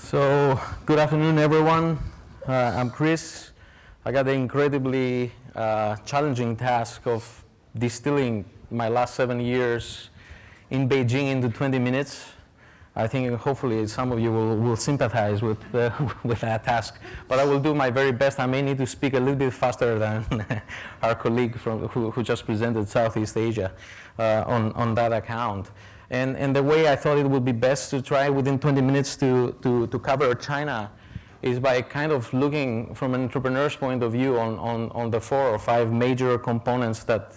So, good afternoon, everyone. I'm Chris. I got the incredibly challenging task of distilling my last 7 years in Beijing into 20 minutes. I think hopefully some of you will sympathize with that task, but I will do my very best. I may need to speak a little bit faster than our colleague who just presented Southeast Asia on that account. And the way I thought it would be best to try within 20 minutes to cover China is by kind of looking from an entrepreneur's point of view on the 4 or 5 major components that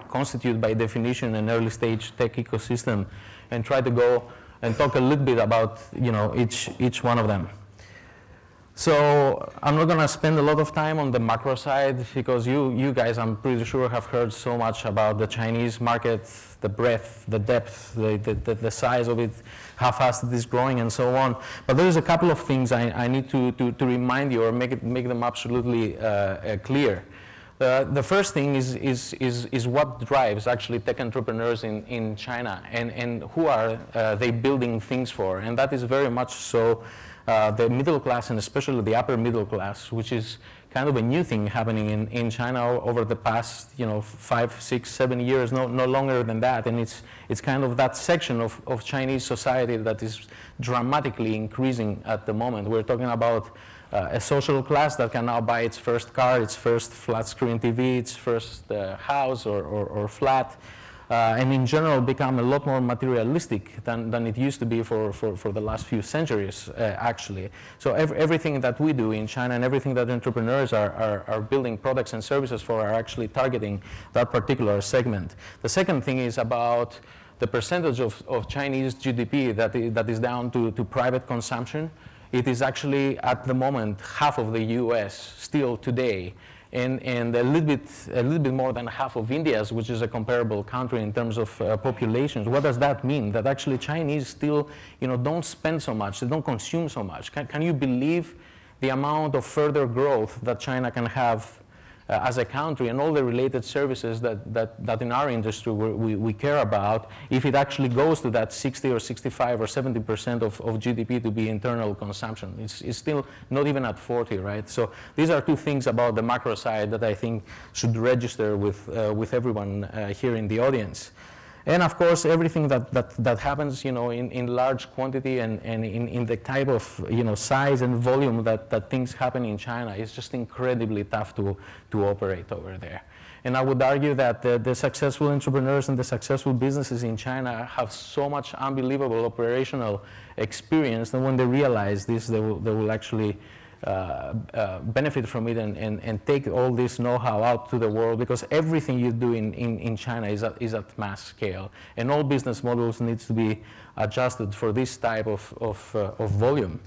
constitute by definition an early stage tech ecosystem, and try to go and talk a little bit about each one of them. So I'm not going to spend a lot of time on the macro side because you guys, I'm pretty sure, have heard so much about the Chinese market, the breadth, the depth, the size of it, how fast it is growing, and so on. But there's a couple of things I need to remind you or make them absolutely clear. The first thing is what drives actually tech entrepreneurs in China, and who are they building things for, and that is very much so the middle class, and especially the upper middle class, which is kind of a new thing happening in China over the past 5, 6, 7 years, no longer than that, and it's kind of that section of Chinese society that is dramatically increasing at the moment. We're talking about a social class that can now buy its first car, its first flat screen TV, its first house or flat, and in general become a lot more materialistic than it used to be for the last few centuries, actually. So everything that we do in China and everything that entrepreneurs are building products and services for are actually targeting that particular segment. The second thing is about the percentage of Chinese GDP that is down to private consumption. It is actually, at the moment, half of the US still today, and a little bit more than half of India's, which is a comparable country in terms of populations. What does that mean? That actually Chinese still, don't spend so much, they don't consume so much. Can you believe the amount of further growth that China can have as a country, and all the related services that in our industry we care about, if it actually goes to that 60 or 65 or 70% of GDP to be internal consumption? It's still not even at 40, right? So these are two things about the macro side that I think should register with everyone here in the audience. And of course, everything that happens, in large quantity and in the type of, size and volume that things happen in China is just incredibly tough to operate over there. And I would argue that the successful entrepreneurs and the successful businesses in China have so much unbelievable operational experience that when they realize this, they will actually benefit from it and take all this know-how out to the world, because everything you do in China is at mass scale, and all business models needs to be adjusted for this type of volume.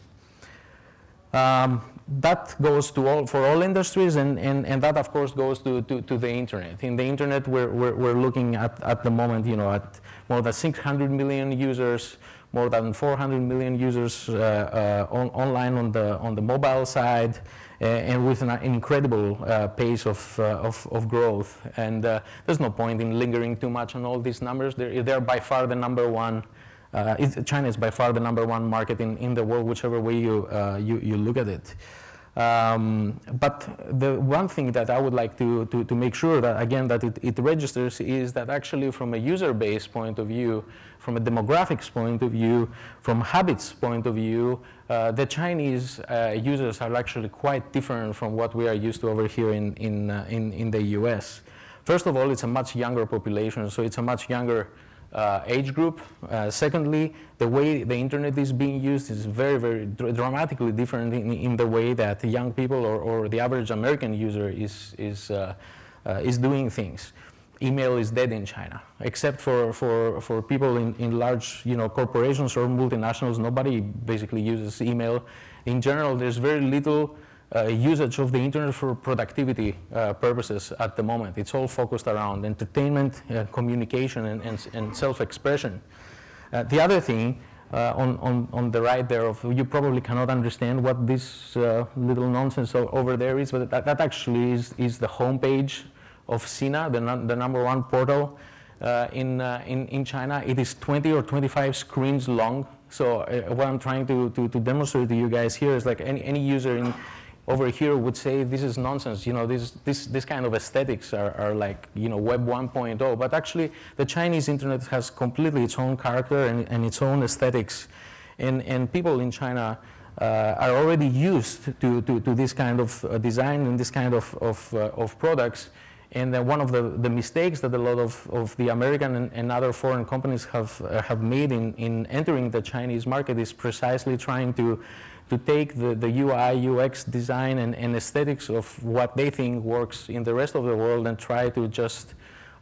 That goes for all industries, and that of course goes to the internet. In the internet, we're looking at the moment, at more than 600 million users, more than 400 million users online on the mobile side, and with an incredible pace of growth. And there's no point in lingering too much on all these numbers. They're by far the number one. China is by far the number one market in the world, whichever way you look at it. But the one thing that I would like to make sure that, again, that it registers is that actually from a user base point of view, from a demographics point of view, from habits point of view, the Chinese users are actually quite different from what we are used to over here in the US. First of all, it's a much younger population, so it's a much younger age group. Secondly, the way the internet is being used is very, very dramatically different in the way that young people or the average American user is doing things. Email is dead in China, except for people in large corporations or multinationals. Nobody basically uses email. In general, there's very little usage of the internet for productivity purposes at the moment. It's all focused around entertainment, communication, and self-expression. The other thing on the right there, you probably cannot understand what this little nonsense over there is, but that actually is the homepage of Sina, the number one portal in China. It is 20 or 25 screens long. So what I'm trying to demonstrate to you guys here is like any user over here would say this is nonsense. You know, this kind of aesthetics are like, you know, Web 1.0. But actually, the Chinese internet has completely its own character and its own aesthetics, and people in China are already used to this kind of design and this kind of products. And one of the mistakes that a lot of the American and other foreign companies have made in entering the Chinese market is precisely trying to take the UI, UX design and aesthetics of what they think works in the rest of the world and try to just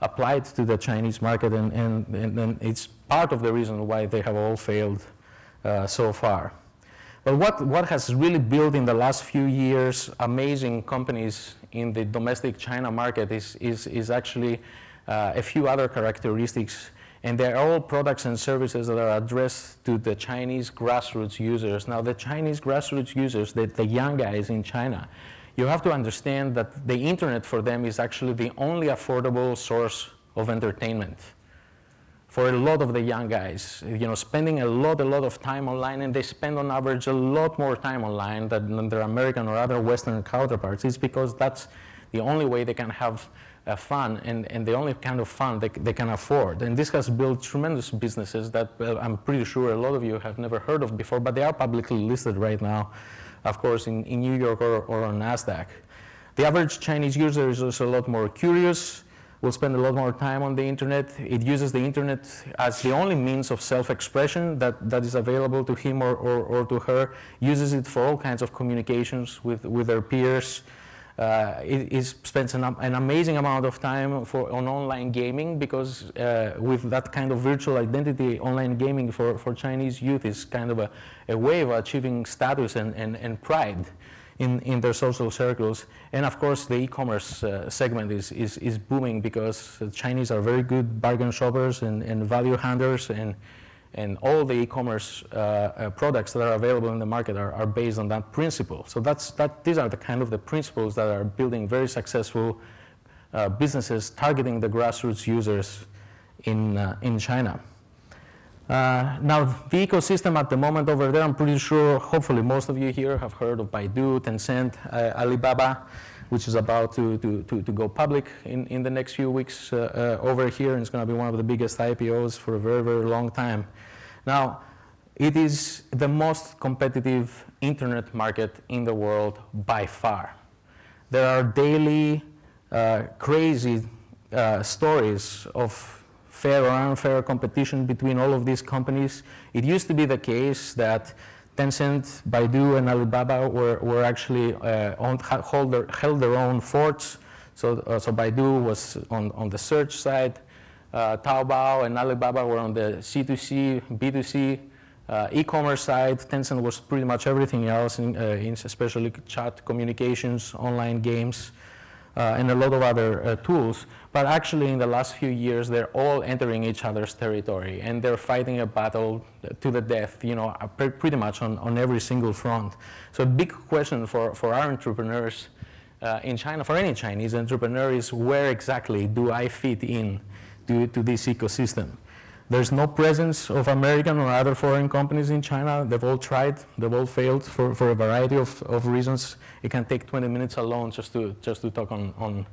apply it to the Chinese market. And it's part of the reason why they have all failed so far. But what has really built in the last few years amazing companies in the domestic China market is actually a few other characteristics. And they're all products and services that are addressed to the Chinese grassroots users. Now, the Chinese grassroots users, the young guys in China, you have to understand that the internet for them is actually the only affordable source of entertainment. For a lot of the young guys, you know, spending a lot of time online, and they spend on average a lot more time online than their American or other Western counterparts. It's because that's the only way they can have fun and the only kind of fun they can afford. And this has built tremendous businesses that I'm pretty sure a lot of you have never heard of before, but they are publicly listed right now, of course, in New York or on NASDAQ. The average Chinese user is also a lot more curious, will spend a lot more time on the internet. It uses the internet as the only means of self-expression that is available to him or to her, uses it for all kinds of communications with their peers. It spends an amazing amount of time on online gaming because with that kind of virtual identity, online gaming for Chinese youth is kind of a way of achieving status and pride in their social circles. And of course, the e-commerce segment is booming because the Chinese are very good bargain shoppers and value hunters, and all the e-commerce products that are available in the market are based on that principle. So these are the kind of the principles that are building very successful businesses targeting the grassroots users in China. Now, the ecosystem at the moment over there, I'm pretty sure, hopefully most of you here have heard of Baidu, Tencent, Alibaba, which is about to go public in the next few weeks over here, and it's going to be one of the biggest IPOs for a very, very long time. Now, it is the most competitive internet market in the world by far. There are daily crazy stories of fair or unfair competition between all of these companies. It used to be the case that Tencent, Baidu, and Alibaba were actually held their own forts. So Baidu was on the search side, Taobao and Alibaba were on the C2C, B2C, e-commerce side. Tencent was pretty much everything else, especially chat communications, online games, and a lot of other tools. But actually, in the last few years, they're all entering each other's territory, and they're fighting a battle to the death, you know, pretty much on every single front. So a big question for our entrepreneurs in China, for any Chinese entrepreneur, is where exactly do I fit in to this ecosystem? There's no presence of American or other foreign companies in China. They've all tried, they've all failed for a variety of reasons. It can take 20 minutes alone just to talk on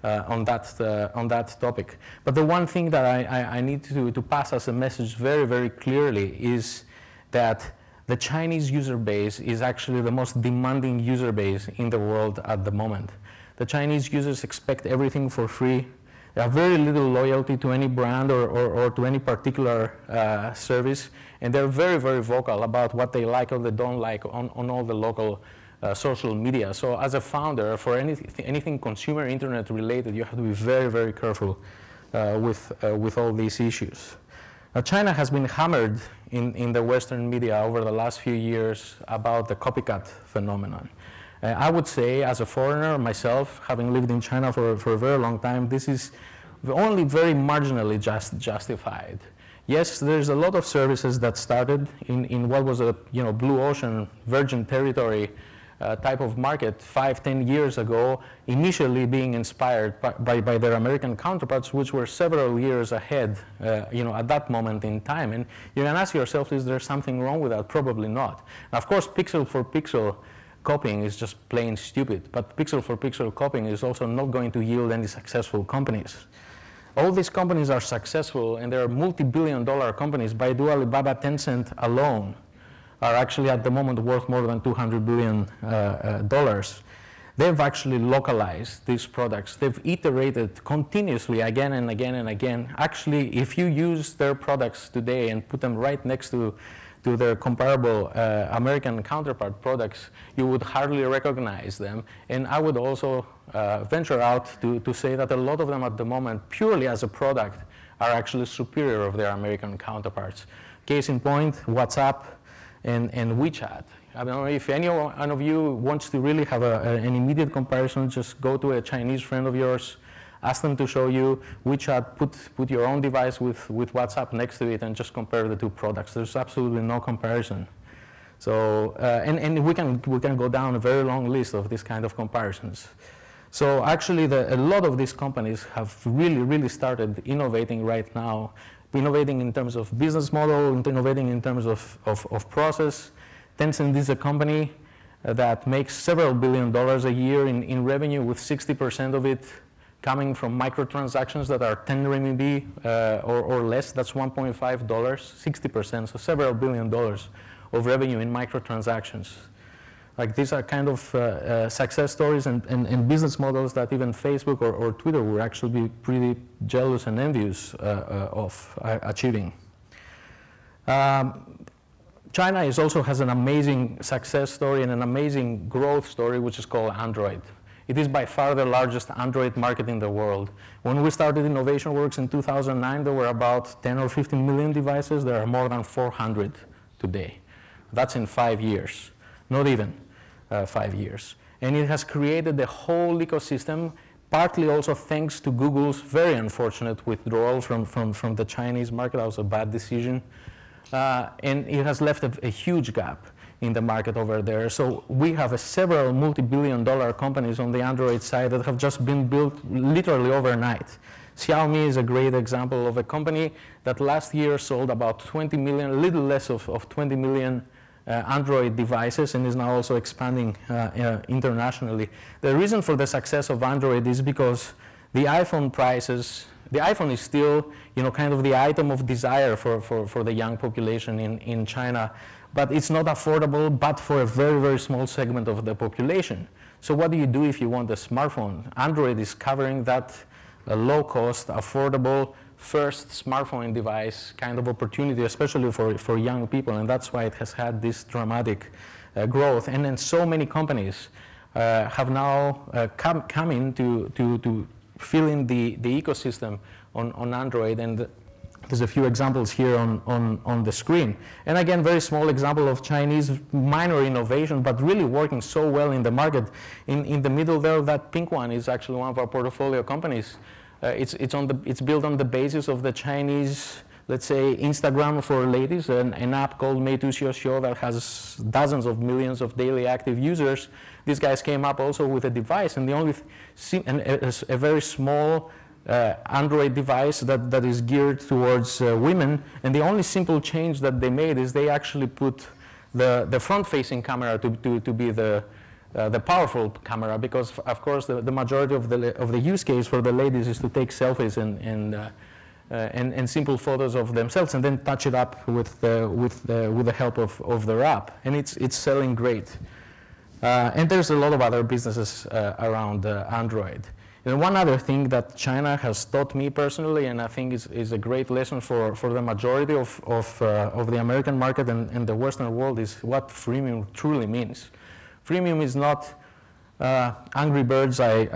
that topic. But the one thing that I need to pass as a message very, very clearly is that the Chinese user base is actually the most demanding user base in the world at the moment. The Chinese users expect everything for free. They have very little loyalty to any brand or to any particular service, and they're very, very vocal about what they like or they don't like on all the local social media. So as a founder, for anything consumer internet related, you have to be very, very careful with all these issues. Now, China has been hammered in the Western media over the last few years about the copycat phenomenon. I would say, as a foreigner myself, having lived in China for a very long time, this is only very marginally justified. Yes, there's a lot of services that started in what was a blue ocean virgin territory type of market 5-10 years ago, initially being inspired by their American counterparts, which were several years ahead, at that moment in time. And you can ask yourself, is there something wrong with that? Probably not. Now, of course, pixel for pixel copying is just plain stupid, but pixel for pixel copying is also not going to yield any successful companies. All these companies are successful, and they are multi-billion-dollar companies. Baidu, Alibaba, Tencent alone are actually at the moment worth more than $200 billion. They've actually localized these products. They've iterated continuously again and again and again. Actually, if you use their products today and put them right next to their comparable American counterpart products, you would hardly recognize them. And I would also venture out to say that a lot of them at the moment, purely as a product, are actually superior of their American counterparts. Case in point, WhatsApp and WeChat. I don't know if any one of you wants to really have an immediate comparison, just go to a Chinese friend of yours, ask them to show you WeChat, put your own device with WhatsApp next to it and just compare the two products. There's absolutely no comparison. So, and we can go down a very long list of this kind of comparisons. So actually a lot of these companies have really started innovating right now, innovating in terms of business model, innovating in terms of process. Tencent is a company that makes several $billion a year in revenue, with 60% of it coming from microtransactions that are 10 RMB or less. That's $1.5, 60%, so several $1 billion of revenue in microtransactions. Like, these are kind of success stories and business models that even Facebook or Twitter would actually be pretty jealous and envious of achieving. China also has an amazing success story and an amazing growth story, which is called Android. It is by far the largest Android market in the world. When we started Innovation Works in 2009, there were about 10 or 15 million devices. There are more than 400 today. That's in 5 years, not even 5 years. And it has created the whole ecosystem, partly also thanks to Google's very unfortunate withdrawal from the Chinese market. That was a bad decision. And it has left a huge gap in the market over there. So we have several multi-billion-dollar companies on the Android side that have just been built literally overnight. Xiaomi is a great example of a company that last year sold about 20 million, a little less of 20 million Android devices, and is now also expanding internationally. The reason for the success of Android is because the iPhone prices, the iPhone is still, kind of the item of desire for the young population in China, but it's not affordable but for a very, very small segment of the population. So what do you do if you want a smartphone? Android is covering that low-cost, affordable, first smartphone device kind of opportunity, especially for young people, and that's why it has had this dramatic growth. And then so many companies have now come in to fill in the ecosystem on Android, and there's a few examples here on the screen. And again, very small example of Chinese minor innovation, but really working so well in the market. In the middle there, that pink one is actually one of our portfolio companies. It's built on the basis of the Chinese, let's say, Instagram for ladies, an app called Meitu Xiaoxiu that has dozens of millions of daily active users. These guys came up also with a device, and the only a very small Android device that is geared towards women, and the only simple change that they made is they actually put the front-facing camera to be the powerful camera, because of course the majority of the use case for the ladies is to take selfies and simple photos of themselves and then touch it up with the help of their app, and it's selling great. And there's a lot of other businesses around Android. And one other thing that China has taught me personally, and I think is a great lesson for the majority of the American market and the Western world, is what freemium truly means. Freemium is not Angry Birds. I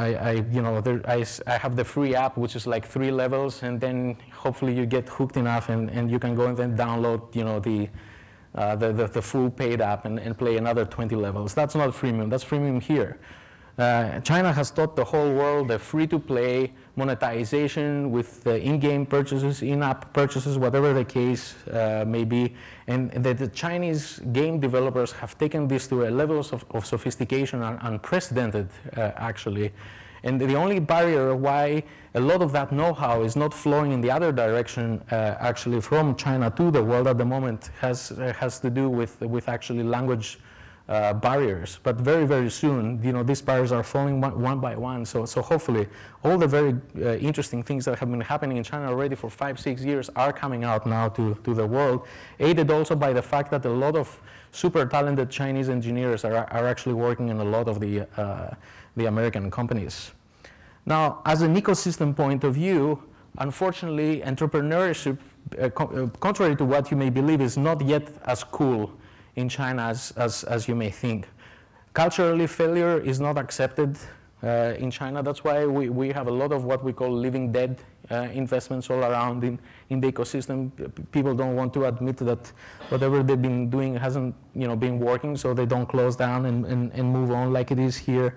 have the free app, which is like 3 levels, and then hopefully you get hooked enough and you can go and then download the full paid app and play another 20 levels. That's not freemium. That's freemium here. China has taught the whole world the free-to-play monetization with in-game purchases, in-app purchases, whatever the case may be. And the Chinese game developers have taken this to a level of sophistication unprecedented, actually. And the only barrier why a lot of that know-how is not flowing in the other direction, actually from China to the world at the moment, has to do with actually language barriers. But very, very soon, these barriers are falling one by one. So hopefully, all the very interesting things that have been happening in China already for 5-6 years are coming out now to the world, aided also by the fact that a lot of super talented Chinese engineers are actually working in a lot of the American companies. Now, as an ecosystem point of view, unfortunately, entrepreneurship, contrary to what you may believe, is not yet as cool in China as you may think. Culturally, failure is not accepted in China. That's why we have a lot of what we call living dead investments all around in the ecosystem. People don't want to admit that whatever they've been doing hasn't been working, so they don't close down and move on like it is here.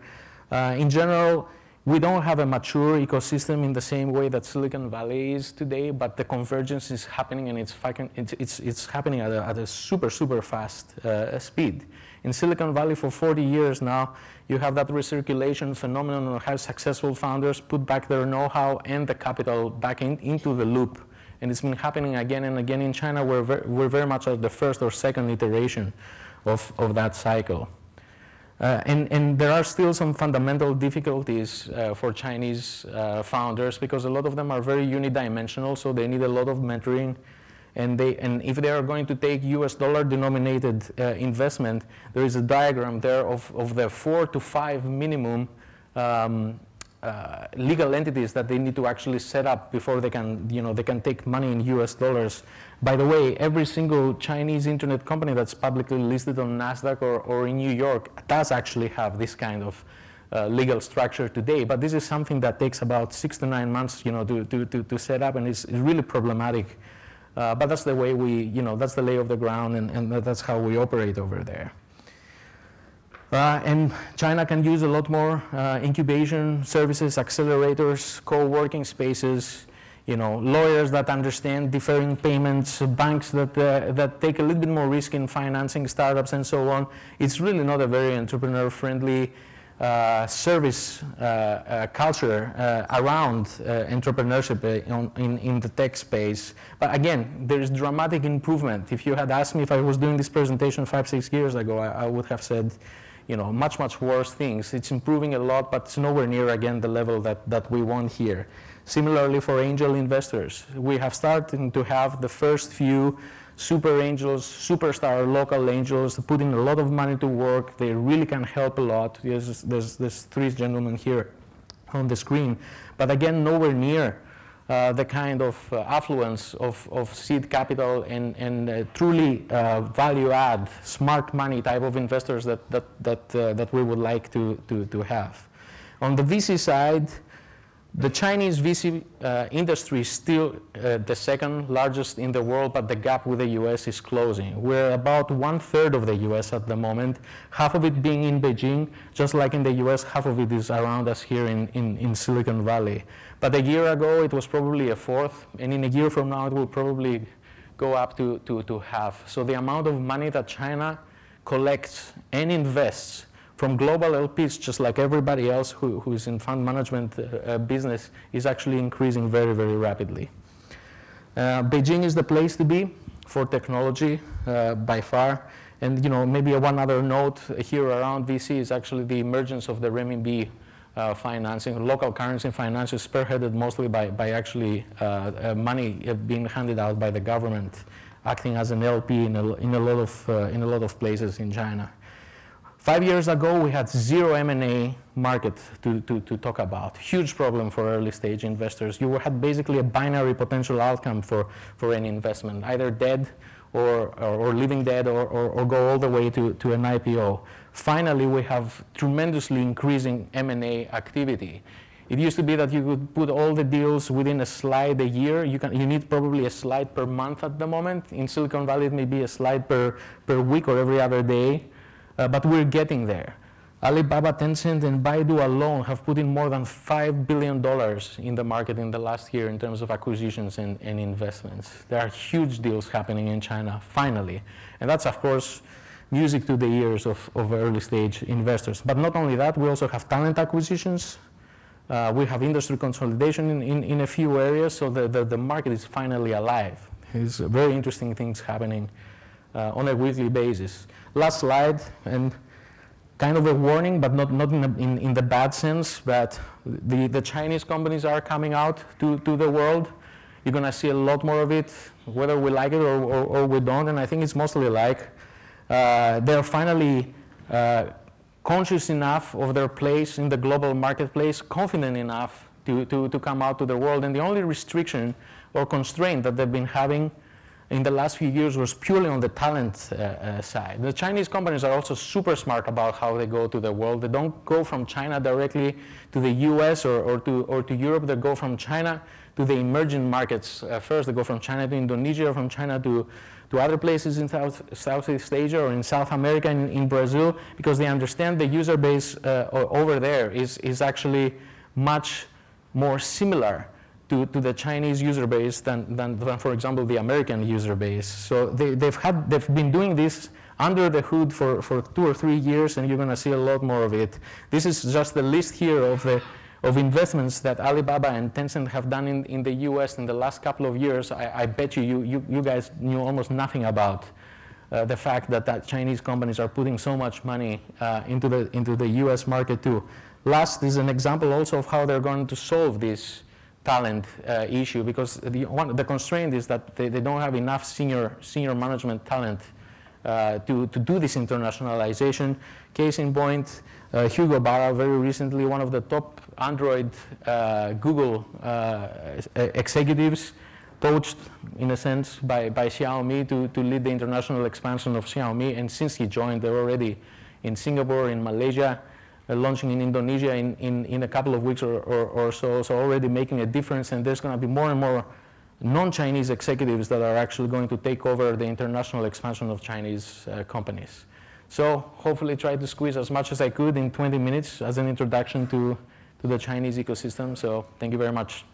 In general, we don't have a mature ecosystem in the same way that Silicon Valley is today, but the convergence is happening, and it's happening at a super, super fast speed. In Silicon Valley for 40 years now, you have that recirculation phenomenon of how successful founders put back their know-how and the capital back into the loop. And it's been happening again and again in China. We're very much at the first or second iteration of that cycle. And there are still some fundamental difficulties for Chinese founders, because a lot of them are very unidimensional, so they need a lot of mentoring. And if they are going to take US dollar denominated investment, there is a diagram there of the 4 to 5 minimum legal entities that they need to actually set up before they can, they can take money in US dollars. By the way, every single Chinese internet company that's publicly listed on NASDAQ or in New York does actually have this kind of legal structure today. But this is something that takes about 6 to 9 months, to set up, and it's really problematic. But that's the way that's the lay of the ground, and that's how we operate over there. And China can use a lot more incubation services, accelerators, co-working spaces, lawyers that understand differing payments, banks that take a little bit more risk in financing startups and so on. It's really not a very entrepreneur-friendly service culture around entrepreneurship in the tech space. But again, there is dramatic improvement. If you had asked me if I was doing this presentation 5-6 years ago, I would have said, much, much worse things. It's improving a lot, but it's nowhere near, again, the level that we want here. Similarly, for angel investors, we have started to have the first few super angels, superstar local angels, putting a lot of money to work. They really can help a lot. There's 3 gentlemen here on the screen. But again, nowhere near the kind of affluence of seed capital and truly value-add, smart money type of investors that we would like to have. On the VC side, the Chinese VC industry is still the second largest in the world, but the gap with the US is closing. We're about 1/3 of the US at the moment, half of it being in Beijing. Just like in the US, half of it is around us here in Silicon Valley. But a year ago, it was probably 1/4, and in a year from now, it will probably go up to half. So the amount of money that China collects and invests from global LPs, just like everybody else who is in fund management business, is actually increasing very, very rapidly. Beijing is the place to be for technology by far. And maybe one other note here around VC is actually the emergence of the renminbi financing, local currency financing, spearheaded mostly by actually money being handed out by the government, acting as an LP in a lot of places in China. 5 years ago, we had zero M&A market to talk about. Huge problem for early stage investors. You had basically a binary potential outcome for any investment, either dead or living dead or go all the way to an IPO. Finally, we have tremendously increasing M&A activity. It used to be that you could put all the deals within a slide a year. You need probably a slide per month at the moment. In Silicon Valley, it may be a slide per week or every other day. But we're getting there. Alibaba, Tencent, and Baidu alone have put in more than $5 billion in the market in the last year in terms of acquisitions and investments. There are huge deals happening in China, finally. And that's, of course, music to the ears of early stage investors. But not only that, we also have talent acquisitions. We have industry consolidation in a few areas, so the market is finally alive. There's very interesting things happening on a weekly basis. Last slide, and kind of a warning, but not in the bad sense, that the Chinese companies are coming out to the world. You're going to see a lot more of it, whether we like it or we don't, and I think it's mostly like they're finally conscious enough of their place in the global marketplace, confident enough to come out to the world, and the only restriction or constraint that they've been having in the last few years was purely on the talent side. The Chinese companies are also super smart about how they go to the world. They don't go from China directly to the US or to Europe. They go from China to the emerging markets first. They go from China to Indonesia, from China to other places in Southeast Asia or in South America, in Brazil, because they understand the user base over there is actually much more similar to the Chinese user base than, for example, the American user base. So they've been doing this under the hood for 2 or 3 years, and you're going to see a lot more of it. This is just the list here of investments that Alibaba and Tencent have done in the US in the last couple of years. I bet you guys knew almost nothing about the fact that Chinese companies are putting so much money into the US market too. Last is an example also of how they're going to solve this talent issue, because the constraint is that they don't have enough senior management talent to do this internationalization. Case in point, Hugo Barra, very recently, one of the top Android Google executives, poached in a sense by Xiaomi to lead the international expansion of Xiaomi, and since he joined, they're already in Singapore, in Malaysia, launching in Indonesia in a couple of weeks or so already making a difference, and there's going to be more and more non-Chinese executives that are actually going to take over the international expansion of Chinese companies. So hopefully try to squeeze as much as I could in 20 minutes as an introduction to the Chinese ecosystem. So thank you very much.